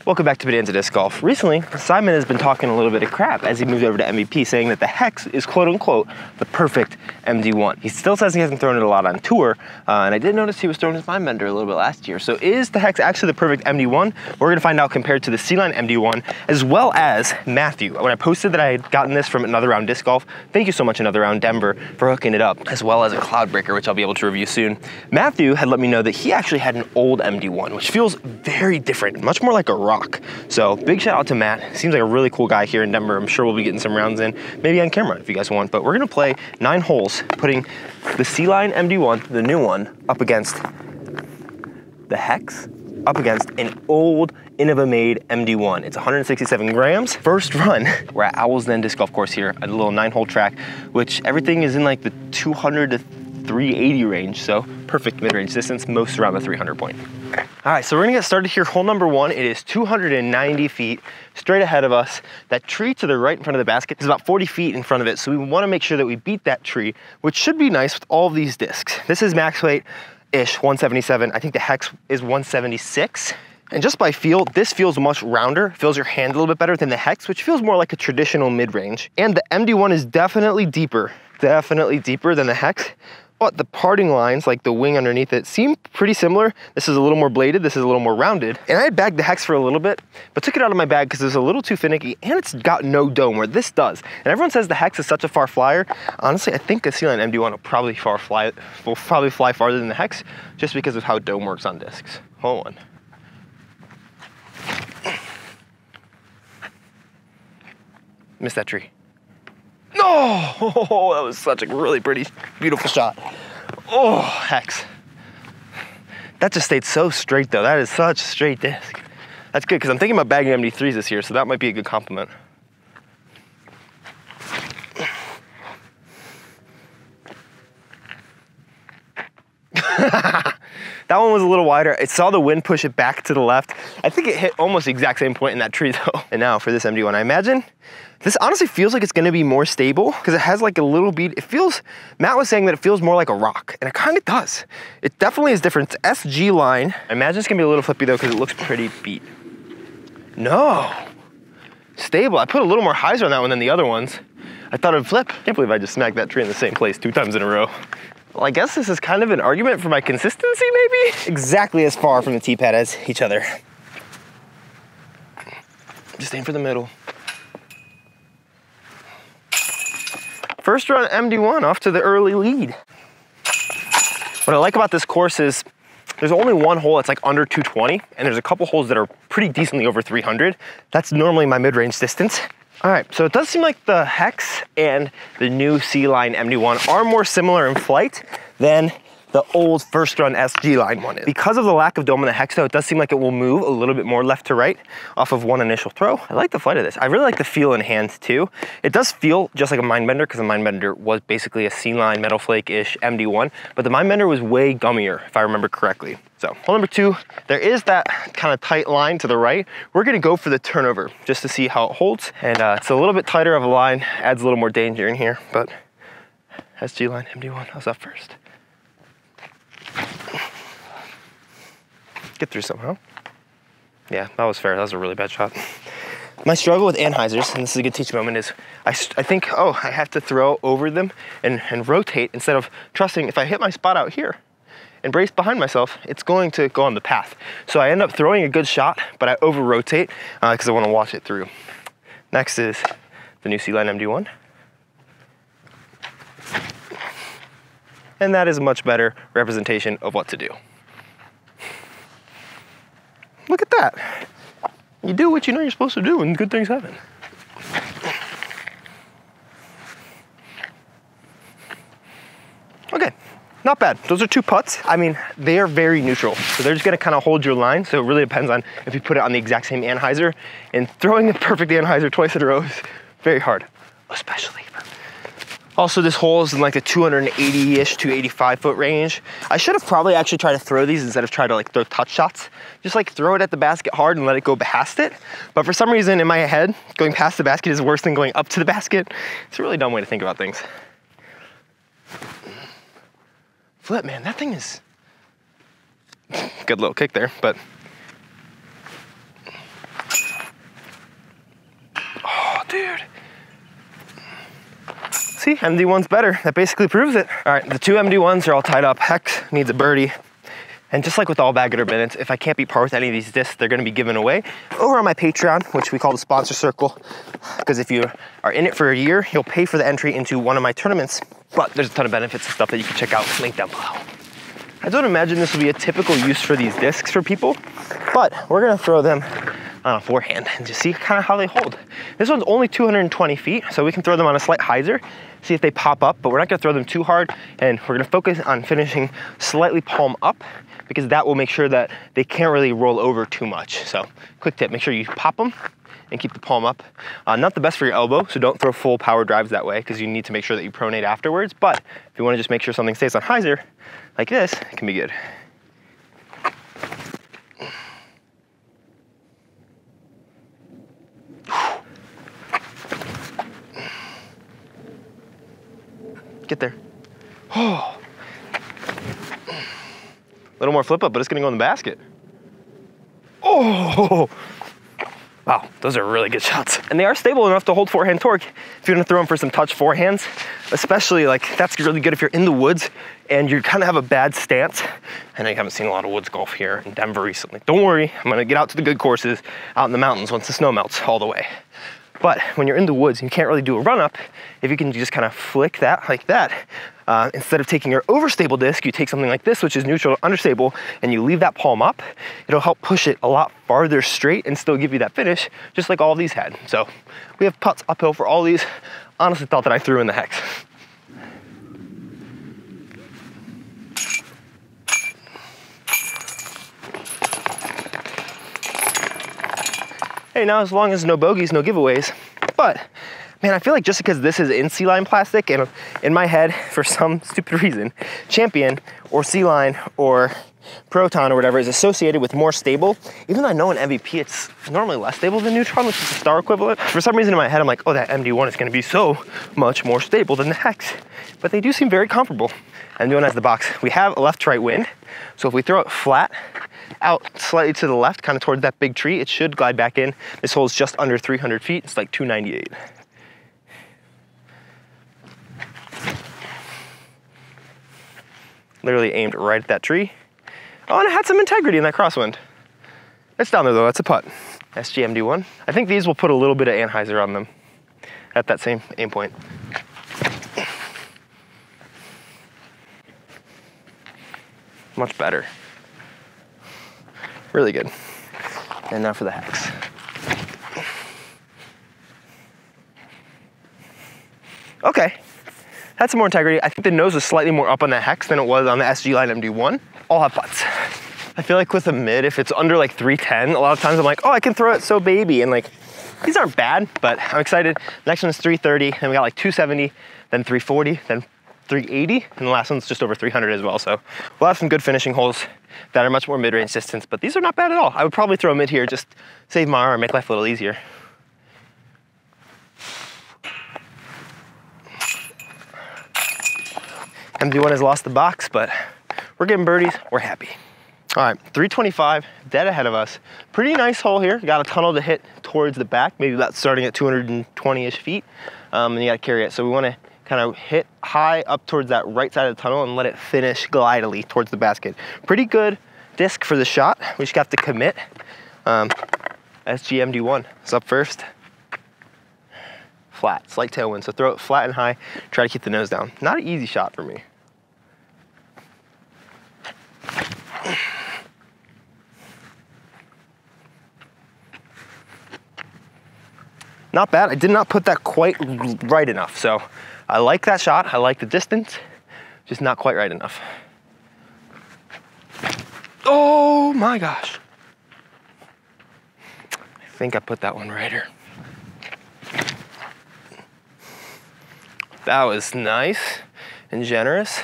Welcome back to Bonanza Disc Golf. Recently, Simon has been talking a little bit of crap as he moved over to MVP, saying that the Hex is quote-unquote the perfect MD1. He still says he hasn't thrown it a lot on tour, and I did notice he was throwing his Mind Bender a little bit last year. So is the Hex actually the perfect MD1? We're gonna find out compared to the C-Line MD1, as well as Matthew. When I posted that I had gotten this from Another Round Disc Golf, thank you so much Another Round Denver for hooking it up, as well as a Cloudbreaker, which I'll be able to review soon. Matthew had let me know that he actually had an old MD1, which feels very different, much more like a rock. So big shout out to Matt. Seems like a really cool guy here in Denver. I'm sure we'll be getting some rounds in, maybe on camera if you guys want, but we're gonna play 9 holes, putting the C-Line MD1, the new one, up against the Hex, up against an old Innova-made MD1. It's 167 grams. First run, we're at Owl's Then Disc Golf Course here, a little 9-hole track, which everything is in like the 200 to 380 range, so perfect mid-range distance, most around the 300 point. All right, so we're gonna get started here. Hole number 1, it is 290 feet straight ahead of us. That tree to the right in front of the basket is about 40 feet in front of it, so we wanna make sure that we beat that tree, which should be nice with all of these discs. This is max weight-ish, 177. I think the Hex is 176. And just by feel, this feels much rounder, feels your hand a little bit better than the Hex, which feels more like a traditional mid-range. And the MD1 is definitely deeper than the Hex. But the parting lines, like the wing underneath it, seem pretty similar. This is a little more bladed, this is a little more rounded. And I had bagged the Hex for a little bit, but took it out of my bag because it was a little too finicky, and it's got no dome, where this does. And everyone says the Hex is such a far flyer. Honestly, I think a C-Line MD1 will probably fly farther than the Hex, just because of how dome works on discs. Hold on. Missed that tree. No! Oh, that was such a really pretty, beautiful shot. Oh, Hex. That just stayed so straight though. That is such a straight disc. That's good, because I'm thinking about bagging MD3s this year, so that might be a good compliment. That one was a little wider. It saw the wind push it back to the left. I think it hit almost the exact same point in that tree though. And now for this MD1, I imagine this honestly feels like it's gonna be more stable because it has like a little bead. It feels, Matt was saying that it feels more like a rock, and it kind of does. It definitely is different. It's SG line. I imagine it's gonna be a little flippy though because it looks pretty beat. No, stable. I put a little more hyzer on that one than the other ones. I thought it would flip. Can't believe I just smacked that tree in the same place 2 times in a row. Well, I guess this is kind of an argument for my consistency, maybe? Exactly as far from the tee pad as each other. Just aim for the middle. First run MD1 off to the early lead. What I like about this course is there's only one hole that's like under 220, and there's a couple holes that are pretty decently over 300. That's normally my mid-range distance. All right, so it does seem like the Hex and the new C-Line MD1 are more similar in flight than the old first run SG line one is. Because of the lack of dome on the Hex though, it does seem like it will move a little bit more left to right off of one initial throw. I like the flight of this. I really like the feel in hand too. It does feel just like a Mind Bender because the Mind Bender was basically a C-Line Metal Flake-ish MD1, but the Mind Bender was way gummier if I remember correctly. So hole number 2, there is that kind of tight line to the right. We're gonna go for the turnover just to see how it holds. And it's a little bit tighter of a line, adds a little more danger in here, but SG line MD1, I was up first. Get through somehow. Yeah, that was fair. That was a really bad shot. My struggle with anhyzers, and this is a good teaching moment, is I think, oh, I have to throw over them and rotate instead of trusting if I hit my spot out here and brace behind myself, it's going to go on the path. So I end up throwing a good shot, but I over rotate because I want to watch it through. Next is the new C-Line MD1. And that is a much better representation of what to do. Look at that. You do what you know you're supposed to do and good things happen. Okay, not bad. Those are 2 putts. I mean, they are very neutral. So they're just gonna kind of hold your line. So it really depends on if you put it on the exact same anhyzer, and throwing the perfect anhyzer twice in a row is very hard, especially for. Also, this hole is in like the 280-ish, 285-foot range. I should have probably actually tried to throw these instead of try to like throw touch shots. Just like throw it at the basket hard and let it go past it. But for some reason in my head, going past the basket is worse than going up to the basket. It's a really dumb way to think about things. Flip, man, that thing is good little kick there, but See, MD1's better. That basically proves it. All right, the two MD1s are all tied up. Hex needs a birdie. And just like with all bag it or bin it, if I can't beat par with any of these discs, they're gonna be given away over on my Patreon, which we call the sponsor circle. Because if you are in it for a year, you'll pay for the entry into one of my tournaments. But there's a ton of benefits and stuff that you can check out, link down below. I don't imagine this will be a typical use for these discs for people, but we're gonna throw them on a forehand and just see kind of how they hold. This one's only 220 feet, so we can throw them on a slight hyzer, see if they pop up, but we're not gonna throw them too hard, and we're gonna focus on finishing slightly palm up, because that will make sure that they can't really roll over too much. So quick tip, make sure you pop them and keep the palm up. Not the best for your elbow, so don't throw full power drives that way, because you need to make sure that you pronate afterwards, but if you wanna just make sure something stays on hyzer, like this, it can be good. Get there. Oh. A little more flip up, but it's gonna go in the basket. Oh! Wow, those are really good shots. And they are stable enough to hold forehand torque if you're gonna throw them for some touch forehands, especially like that's really good if you're in the woods and you kind of have a bad stance. I know you haven't seen a lot of woods golf here in Denver recently. Don't worry, I'm gonna get out to the good courses out in the mountains once the snow melts all the way. But when you're in the woods, you can't really do a run up. If you can just kind of flick that like that, instead of taking your overstable disc, you take something like this, which is neutral to understable, and you leave that palm up, it'll help push it a lot farther straight and still give you that finish, just like all of these had. So we have putts uphill for all these. Honestly thought that I threw in the hex. Hey, now as long as no bogeys, no giveaways. But man, I feel like just because this is in C-line plastic, and in my head, for some stupid reason, Champion or C-line or Proton or whatever is associated with more stable, even though I know in MVP it's normally less stable than Neutron, which is the star equivalent. For some reason in my head, I'm like, oh, that MD1 is gonna be so much more stable than the Hex. But they do seem very comparable. MD1 has the box. We have a left to right wind, so if we throw it flat, out slightly to the left, kind of towards that big tree, it should glide back in. This hole's just under 300 feet. It's like 298. Literally aimed right at that tree. Oh, and it had some integrity in that crosswind. It's down there though, that's a putt. SG MD1. I think these will put a little bit of anhyzer on them at that same aim point. Much better. Really good. And now for the Hex. Okay, had some more integrity. I think the nose was slightly more up on the Hex than it was on the SG Line MD1. All have putts. I feel like with a mid, if it's under like 310, a lot of times I'm like, oh, I can throw it so baby. And like, these aren't bad, but I'm excited. Next one is 330, then we got like 270, then 340, then 380, and the last one's just over 300 as well. So we'll have some good finishing holes that are much more mid-range distance, but these are not bad at all. I would probably throw a mid here, just save my arm, make life a little easier. MD1 has lost the box, but we're getting birdies, we're happy. All right, 325, dead ahead of us. Pretty nice hole here. Got a tunnel to hit towards the back, maybe about starting at 220-ish feet, and you gotta carry it. So we wanna kind of hit high up towards that right side of the tunnel and let it finish glidely towards the basket. Pretty good disc for the shot. We just have to commit. SG MD1 is up first. Flat, slight tailwind, so throw it flat and high. Try to keep the nose down. Not an easy shot for me. Not bad. I did not put that quite right enough, so I like that shot. I like the distance, just not quite right enough. Oh my gosh. I think I put that one righter. That was nice and generous.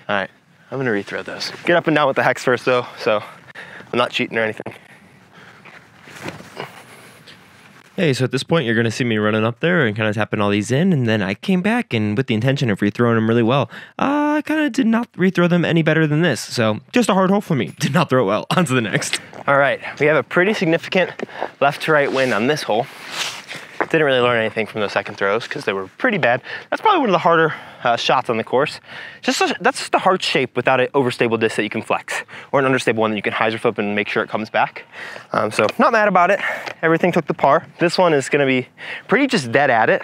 All right, I'm gonna rethrow those. Get up and down with the Hex first though, so I'm not cheating or anything. Hey, so at this point, you're going to see me running up there and kind of tapping all these in, and then I came back and with the intention of rethrowing them really well. I kind of did not rethrow them any better than this, so just a hard hole for me. Did not throw it well. On to the next. All right, we have a pretty significant left to right wind on this hole. Didn't really learn anything from those second throws because they were pretty bad. That's probably one of the harder shots on the course. That's just a hard shape without an overstable disc that you can flex, or an understable one that you can hyzer flip and make sure it comes back. So not mad about it. Everything took the par. This one is gonna be pretty just dead at it.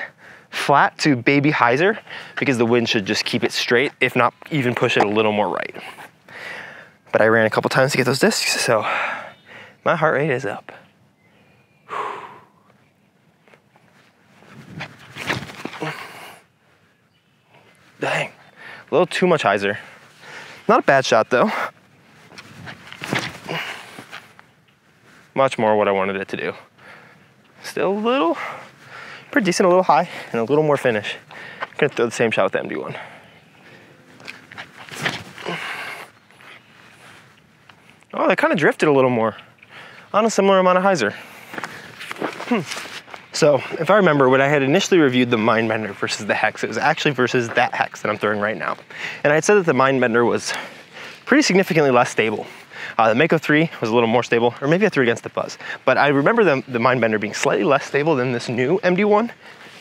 Flat to baby hyzer, because the wind should just keep it straight, if not even push it a little more right. But I ran a couple times to get those discs, so my heart rate is up. Dang, a little too much hyzer. Not a bad shot though. Much more what I wanted it to do. Still a little, pretty decent, a little high, and a little more finish. I'm gonna throw the same shot with the MD1. Oh, they kind of drifted a little more on a similar amount of hyzer. So if I remember, when I had initially reviewed the Mindbender versus the Hex, it was actually versus that Hex that I'm throwing right now. And I had said that the Mindbender was pretty significantly less stable. The Mako 3 was a little more stable, or maybe I threw it against the Fuzz. But I remember the Mindbender being slightly less stable than this new MD1,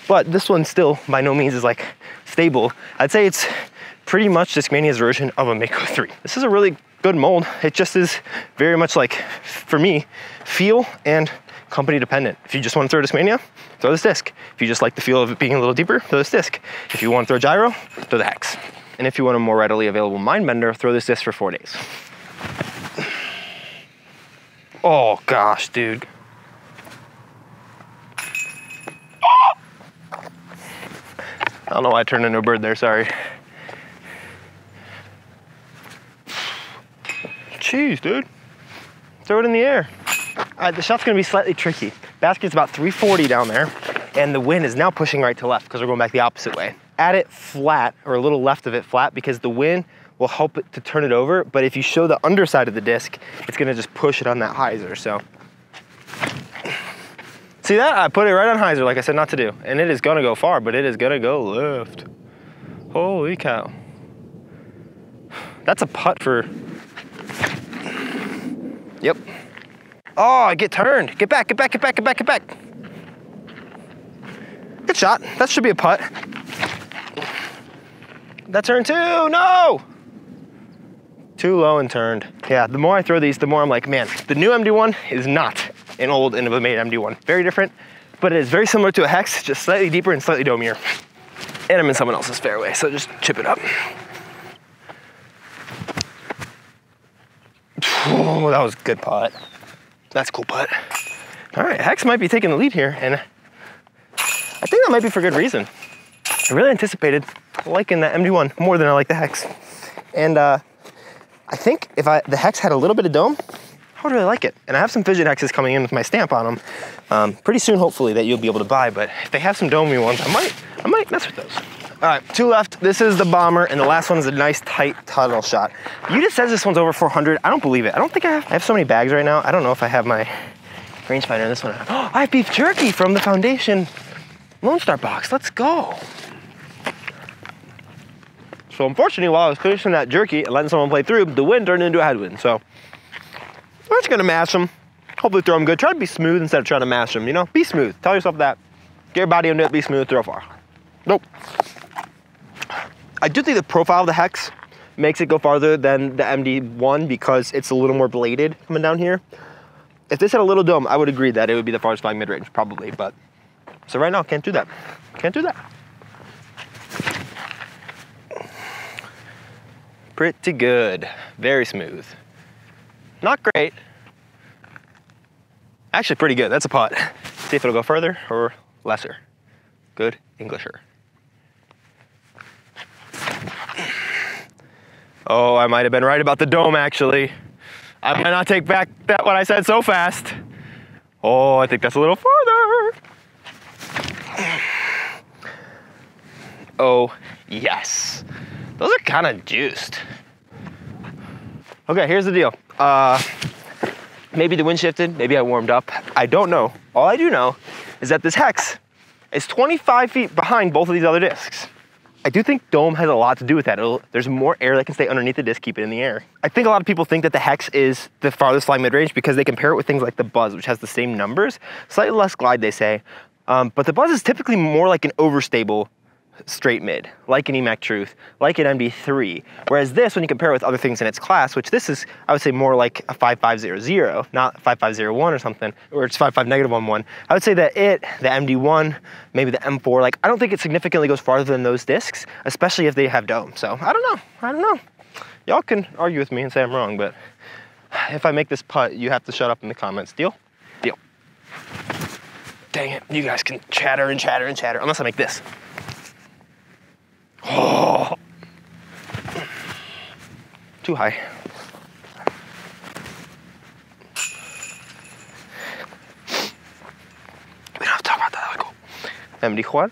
but this one still by no means is like stable. I'd say it's pretty much Discmania's version of a Mako 3. This is a really good mold. It just is very much like, for me, feel and company dependent. If you just want to throw Discmania, throw this disc. If you just like the feel of it being a little deeper, throw this disc. If you want to throw gyro, throw the Hex. And if you want a more readily available Mindbender, throw this disc for 4 days. Oh gosh, dude. I don't know why I turned into a bird there, sorry. Jeez, dude. Throw it in the air. The shot's gonna be slightly tricky. Basket's about 340 down there, and the wind is now pushing right to left because we're going back the opposite way. Add it flat, or a little left of it flat, because the wind will help it to turn it over, but if you show the underside of the disc, it's gonna just push it on that hyzer, so. See that? I put it right on hyzer like I said not to do, and it is gonna go far, but it is gonna go left. Holy cow. That's a putt for, yep. Oh, I get turned. Get back, get back, get back, get back, get back. Good shot. That should be a putt. That turned too, no! Too low and turned. Yeah, the more I throw these, the more I'm like, man, the new MD1 is not an old Innovamade MD1. Very different, but it is very similar to a Hex, just slightly deeper and slightly domier. And I'm in someone else's fairway, so just chip it up. Oh, that was a good putt. That's a cool putt. All right, Hex might be taking the lead here, and I think that might be for good reason. I really anticipated liking the MD1 more than I like the Hex. And I think if the Hex had a little bit of dome, I would really like it. And I have some Fidget Hexes coming in with my stamp on them pretty soon, hopefully, that you'll be able to buy. But if they have some domey ones, I might mess with those. All right, 2 left. This is the Bomber, and the last one is a nice tight tunnel shot. Udis says this one's over 400. I don't believe it. I don't think I have so many bags right now. I don't know if I have my rangefinder in this one. Oh, I have beef jerky from the Foundation Lone Star box. Let's go. So unfortunately, while I was finishing that jerky and letting someone play through, the wind turned into a headwind. So we're just gonna mash them. Hopefully throw them good. Try to be smooth instead of trying to mash them, you know? Be smooth. Tell yourself that. Get your body into it, be smooth, throw far. Nope. I do think the profile of the Hex makes it go farther than the MD1 because it's a little more bladed coming down here. If this had a little dome, I would agree that it would be the farthest flying mid-range, probably, but so right now, can't do that. Can't do that. Pretty good. Very smooth. Not great. Actually pretty good. That's a putt. See if it'll go further or lesser. Good Englisher. Oh, I might have been right about the dome, actually. I might not take back that what I said so fast. Oh, I think that's a little farther. Oh, yes. Those are kind of juiced. Okay, here's the deal. Maybe the wind shifted, maybe I warmed up. I don't know. All I do know is that this Hex is 25 feet behind both of these other discs. I do think dome has a lot to do with that. There's more air that can stay underneath the disc, keep it in the air. I think a lot of people think that the Hex is the farthest flying mid-range because they compare it with things like the Buzz, which has the same numbers, slightly less glide, they say. But the buzz is typically more like an overstable straight mid, like an EMAC Truth, like an MD3. Whereas this, when you compare it with other things in its class, which this is, I would say more like a 5500, not 5501 or something, or it's 55-11. I would say that the MD1, maybe the M4, like I don't think it significantly goes farther than those discs, especially if they have dome. So I don't know. Y'all can argue with me and say I'm wrong, but if I make this putt, you have to shut up in the comments. Deal? Deal. Dang it, you guys can chatter and chatter and chatter, unless I make this. Oh, too high. We don't have to talk about that. That was cool. MD1.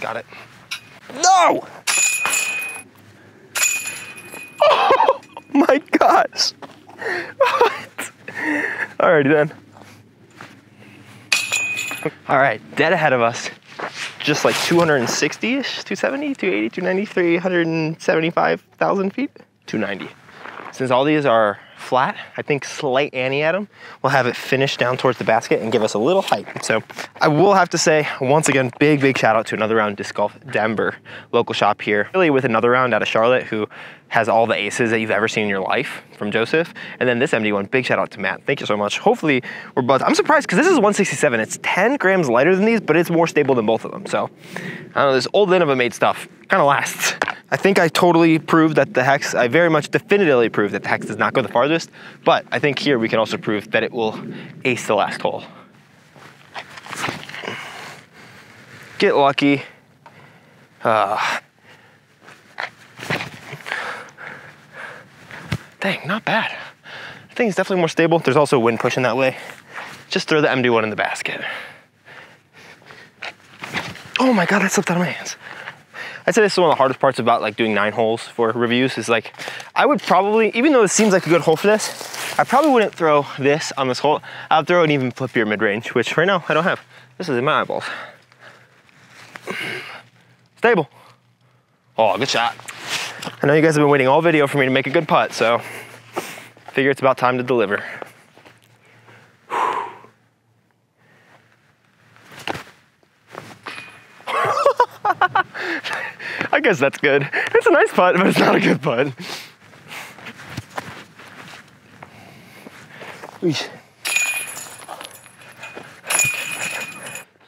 Got it. No! Oh my gosh. What? Alrighty then. All right, dead ahead of us. Just like 260-ish, 270, 280, 290, 375,000 feet, 290. Since all these are flat, I think slight ante at them will have it finish down towards the basket and give us a little height. So I will have to say, once again, big shout out to Another Round Disc Golf Denver, local shop here. Really with Another Round out of Charlotte, who has all the aces that you've ever seen in your life from Joseph. And then this MD1, big shout out to Matt. Thank you so much. Hopefully we're buzzed. I'm surprised because this is 167. It's 10 grams lighter than these, but it's more stable than both of them. So I don't know, this old Innova made stuff kind of lasts. I think I totally proved that the hex, I very much definitively proved that the hex does not go the farthest, but I think here we can also prove that it will ace the last hole. Get lucky. Dang, not bad. I think it's definitely more stable. There's also wind pushing that way. Just throw the MD1 in the basket. Oh my God, that slipped out of my hands. I'd say this is one of the hardest parts about like doing 9 holes for reviews is like, I would probably, even though it seems like a good hole for this, I probably wouldn't throw this on this hole. I'd throw an even flippier mid-range, which right now I don't have. This is in my eyeballs. Stable. Oh, good shot. I know you guys have been waiting all video for me to make a good putt, so I figure it's about time to deliver. I guess that's good. It's a nice putt, but it's not a good putt.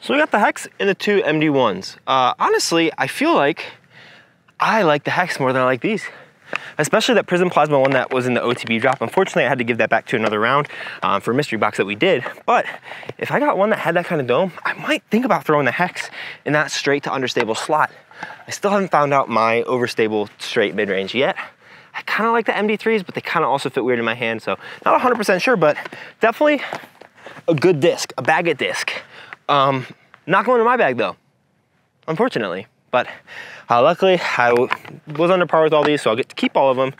So we got the hex and the 2 MD1s. Honestly, I feel like I like the hex more than I like these. Especially that Prism Plasma one that was in the OTB drop. Unfortunately, I had to give that back to Another Round for a mystery box that we did. But if I got one that had that kind of dome, I might think about throwing the hex in that straight to understable slot. I still haven't found out my overstable straight mid-range yet. I kind of like the MD3s, but they kind of also fit weird in my hand. So not 100% sure, but definitely a good disc, a baggett disc. Not going to my bag though, unfortunately. But luckily, I was under par with all these, so I'll get to keep all of them.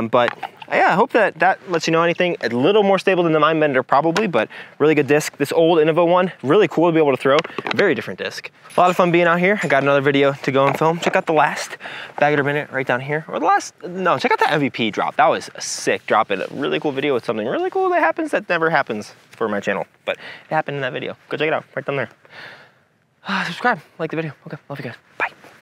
But yeah, I hope that lets you know anything. A little more stable than the Mind Bender probably, but really good disc. This old Innova one, really cool to be able to throw. Very different disc. A lot of fun being out here. I got another video to go and film. Check out the last Baggetter Minute right down here. Or the last, no, check out the MVP drop. That was a sick drop in a really cool video with something really cool that happens that never happens for my channel. But it happened in that video. Go check it out right down there. Subscribe, like the video. Okay, love you guys. Bye.